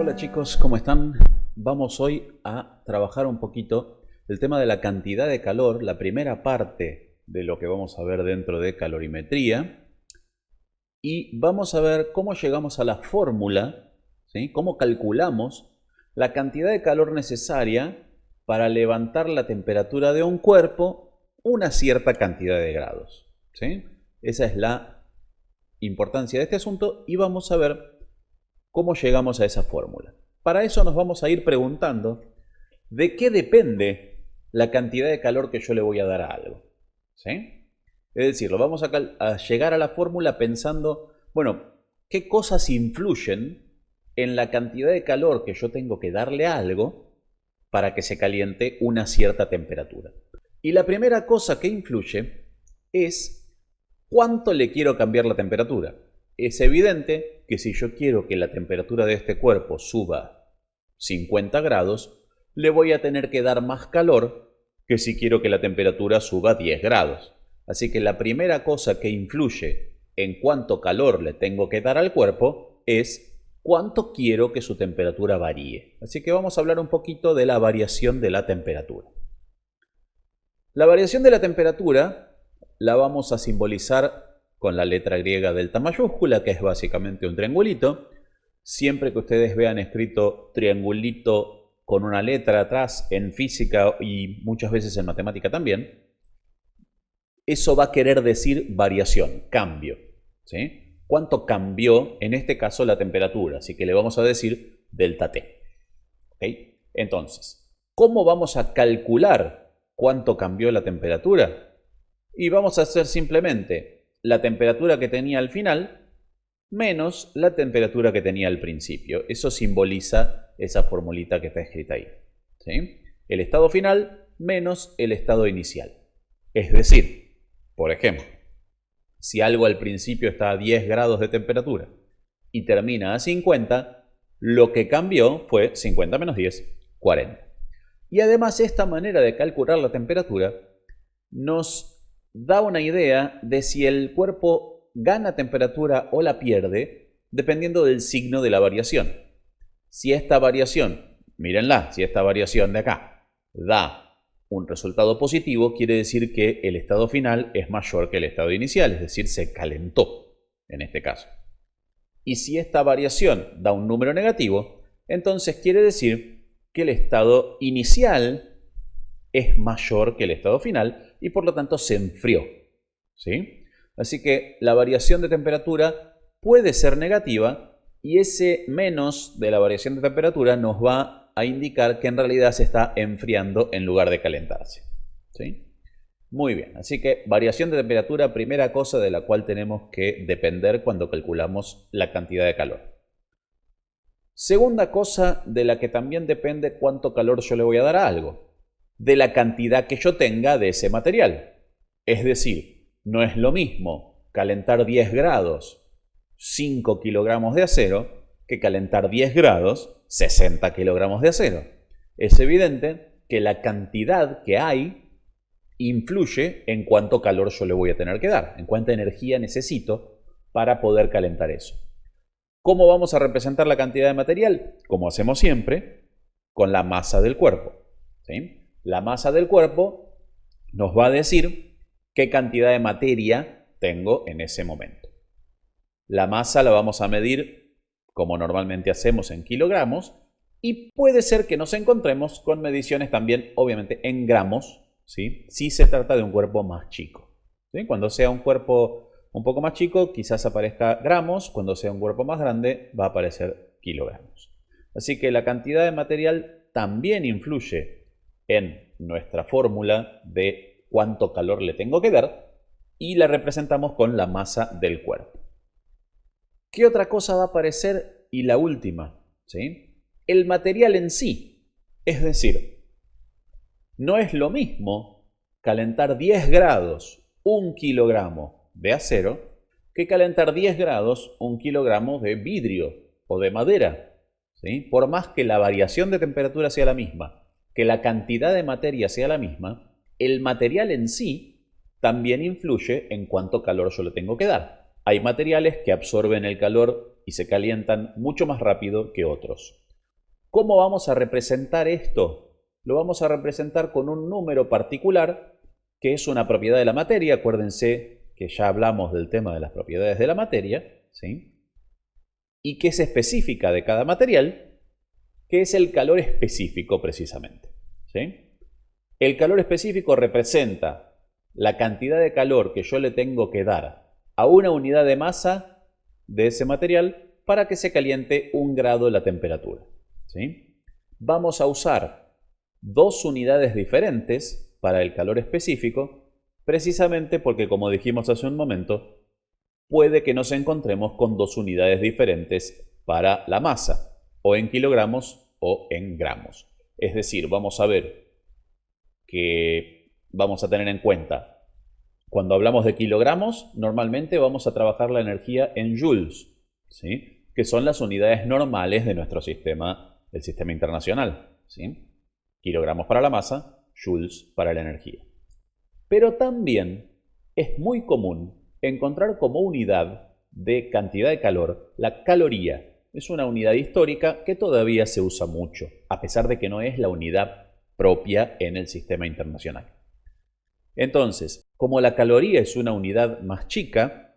Hola chicos, ¿cómo están? Vamos hoy a trabajar un poquito el tema de la cantidad de calor, la primera parte de lo que vamos a ver dentro de calorimetría, y vamos a ver cómo llegamos a la fórmula, ¿sí? Cómo calculamos la cantidad de calor necesaria para levantar la temperatura de un cuerpo una cierta cantidad de grados, ¿sí? Esa es la importancia de este asunto y vamos a ver cómo llegamos a esa fórmula. Para eso nos vamos a ir preguntando de qué depende la cantidad de calor que yo le voy a dar a algo, ¿sí? Es decir, lo vamos a llegar a la fórmula pensando, bueno, ¿qué cosas influyen en la cantidad de calor que yo tengo que darle a algo para que se caliente una cierta temperatura? Y la primera cosa que influye es cuánto le quiero cambiar la temperatura. Es evidente que si yo quiero que la temperatura de este cuerpo suba 50 grados, le voy a tener que dar más calor que si quiero que la temperatura suba 10 grados. Así que la primera cosa que influye en cuánto calor le tengo que dar al cuerpo es cuánto quiero que su temperatura varíe. Así que vamos a hablar un poquito de la variación de la temperatura. La variación de la temperatura la vamos a simbolizar con la letra griega delta mayúscula, que es básicamente un triangulito. Siempre que ustedes vean escrito triangulito con una letra atrás en física y muchas veces en matemática también, eso va a querer decir variación, cambio, ¿sí? ¿Cuánto cambió en este caso la temperatura? Así que le vamos a decir delta T. ¿Okay? Entonces, ¿cómo vamos a calcular cuánto cambió la temperatura? Y vamos a hacer simplemente la temperatura que tenía al final menos la temperatura que tenía al principio. Eso simboliza esa formulita que está escrita ahí, ¿sí? El estado final menos el estado inicial. Es decir, por ejemplo, si algo al principio está a 10 grados de temperatura y termina a 50, lo que cambió fue 50 menos 10, 40. Y además esta manera de calcular la temperatura nos da una idea de si el cuerpo gana temperatura o la pierde dependiendo del signo de la variación. Si esta variación, mírenla, si esta variación de acá da un resultado positivo, quiere decir que el estado final es mayor que el estado inicial, es decir, se calentó en este caso. Y si esta variación da un número negativo, entonces quiere decir que el estado inicial es mayor que el estado final y por lo tanto se enfrió, ¿sí? Así que la variación de temperatura puede ser negativa y ese menos de la variación de temperatura nos va a indicar que en realidad se está enfriando en lugar de calentarse, ¿sí? Muy bien, así que variación de temperatura, primera cosa de la cual tenemos que depender cuando calculamos la cantidad de calor. Segunda cosa de la que también depende cuánto calor yo le voy a dar a algo, de la cantidad que yo tenga de ese material. Es decir, no es lo mismo calentar 10 grados 5 kilogramos de acero que calentar 10 grados 60 kilogramos de acero. Es evidente que la cantidad que hay influye en cuánto calor yo le voy a tener que dar, en cuánta energía necesito para poder calentar eso. ¿Cómo vamos a representar la cantidad de material? Como hacemos siempre, con la masa del cuerpo, ¿sí? La masa del cuerpo nos va a decir qué cantidad de materia tengo en ese momento. La masa la vamos a medir como normalmente hacemos en kilogramos y puede ser que nos encontremos con mediciones también obviamente en gramos, ¿sí? Si se trata de un cuerpo más chico, ¿sí? Cuando sea un cuerpo un poco más chico quizás aparezca gramos, cuando sea un cuerpo más grande va a aparecer kilogramos. Así que la cantidad de material también influye en nuestra fórmula de cuánto calor le tengo que dar y la representamos con la masa del cuerpo. ¿Qué otra cosa va a aparecer? Y la última, ¿sí? El material en sí. Es decir, no es lo mismo calentar 10 grados 1 kilogramo de acero que calentar 10 grados 1 kilogramo de vidrio o de madera, ¿sí? Por más que la variación de temperatura sea la misma, que la cantidad de materia sea la misma, el material en sí también influye en cuánto calor yo le tengo que dar. Hay materiales que absorben el calor y se calientan mucho más rápido que otros. ¿Cómo vamos a representar esto? Lo vamos a representar con un número particular que es una propiedad de la materia. Acuérdense que ya hablamos del tema de las propiedades de la materia, ¿sí? Y que es específica de cada material, que es el calor específico precisamente, ¿sí? El calor específico representa la cantidad de calor que yo le tengo que dar a una unidad de masa de ese material para que se caliente 1 grado la temperatura, ¿sí? Vamos a usar 2 unidades diferentes para el calor específico, precisamente porque, como dijimos hace un momento, puede que nos encontremos con 2 unidades diferentes para la masa, o en kilogramos o en gramos. Es decir, vamos a ver que vamos a tener en cuenta, cuando hablamos de kilogramos, normalmente vamos a trabajar la energía en joules, ¿sí? Que son las unidades normales de nuestro sistema, el sistema internacional, ¿sí? Kilogramos para la masa, joules para la energía. Pero también es muy común encontrar como unidad de cantidad de calor la caloría. Es una unidad histórica que todavía se usa mucho, a pesar de que no es la unidad propia en el sistema internacional. Entonces, como la caloría es una unidad más chica,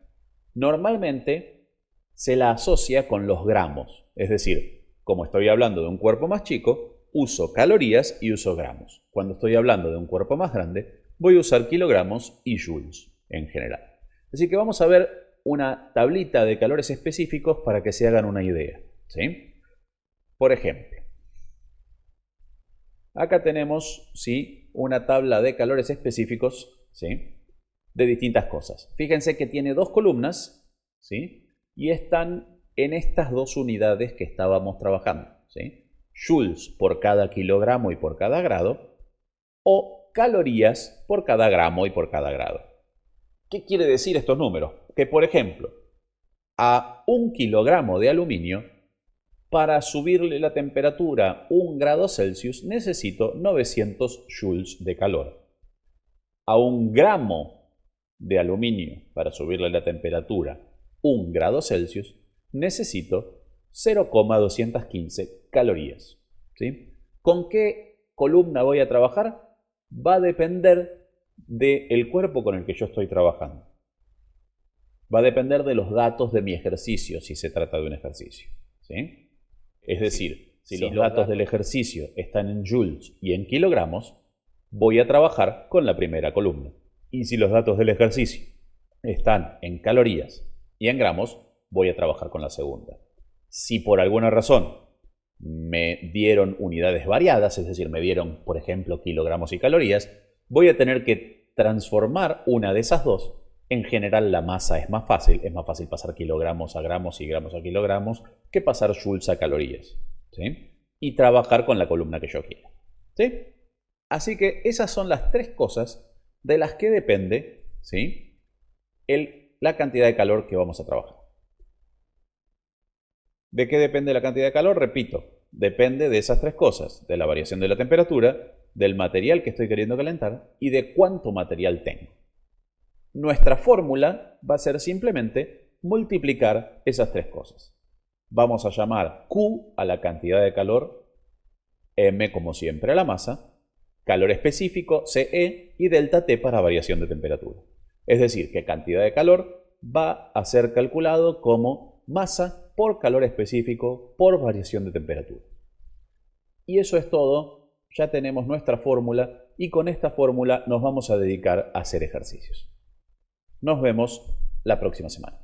normalmente se la asocia con los gramos. Es decir, como estoy hablando de un cuerpo más chico, uso calorías y uso gramos. Cuando estoy hablando de un cuerpo más grande, voy a usar kilogramos y joules en general. Así que vamos a ver una tablita de calores específicos para que se hagan una idea, ¿sí? Por ejemplo, acá tenemos, ¿sí?, una tabla de calores específicos, ¿sí?, de distintas cosas. Fíjense que tiene 2 columnas, ¿sí?, y están en estas 2 unidades que estábamos trabajando, ¿sí? Joules por cada kilogramo y por cada grado, o calorías por cada gramo y por cada grado. ¿Qué quiere decir estos números? Que, por ejemplo, a 1 kilogramo de aluminio, para subirle la temperatura 1 grado Celsius, necesito 900 joules de calor. A 1 gramo de aluminio, para subirle la temperatura 1 grado Celsius, necesito 0,215 calorías, ¿sí? ¿Con qué columna voy a trabajar? Va a depender del cuerpo con el que yo estoy trabajando. Va a depender de los datos de mi ejercicio, si se trata de un ejercicio, ¿sí? Es decir, si los datos del ejercicio están en joules y en kilogramos, voy a trabajar con la primera columna. Y si los datos del ejercicio están en calorías y en gramos, voy a trabajar con la segunda. Si por alguna razón me dieron unidades variadas, es decir, me dieron, por ejemplo, kilogramos y calorías, voy a tener que transformar una de esas dos. En general la masa es más fácil pasar kilogramos a gramos y gramos a kilogramos que pasar joules a calorías, ¿sí? Y trabajar con la columna que yo quiera, ¿sí? Así que esas son las 3 cosas de las que depende, ¿sí?, la cantidad de calor que vamos a trabajar. ¿De qué depende la cantidad de calor? Repito, depende de esas 3 cosas, de la variación de la temperatura, del material que estoy queriendo calentar y de cuánto material tengo. Nuestra fórmula va a ser simplemente multiplicar esas 3 cosas. Vamos a llamar Q a la cantidad de calor, M como siempre a la masa, calor específico, CE, y delta T para variación de temperatura. Es decir, que cantidad de calor va a ser calculado como masa por calor específico por variación de temperatura. Y eso es todo. Ya tenemos nuestra fórmula y con esta fórmula nos vamos a dedicar a hacer ejercicios. Nos vemos la próxima semana.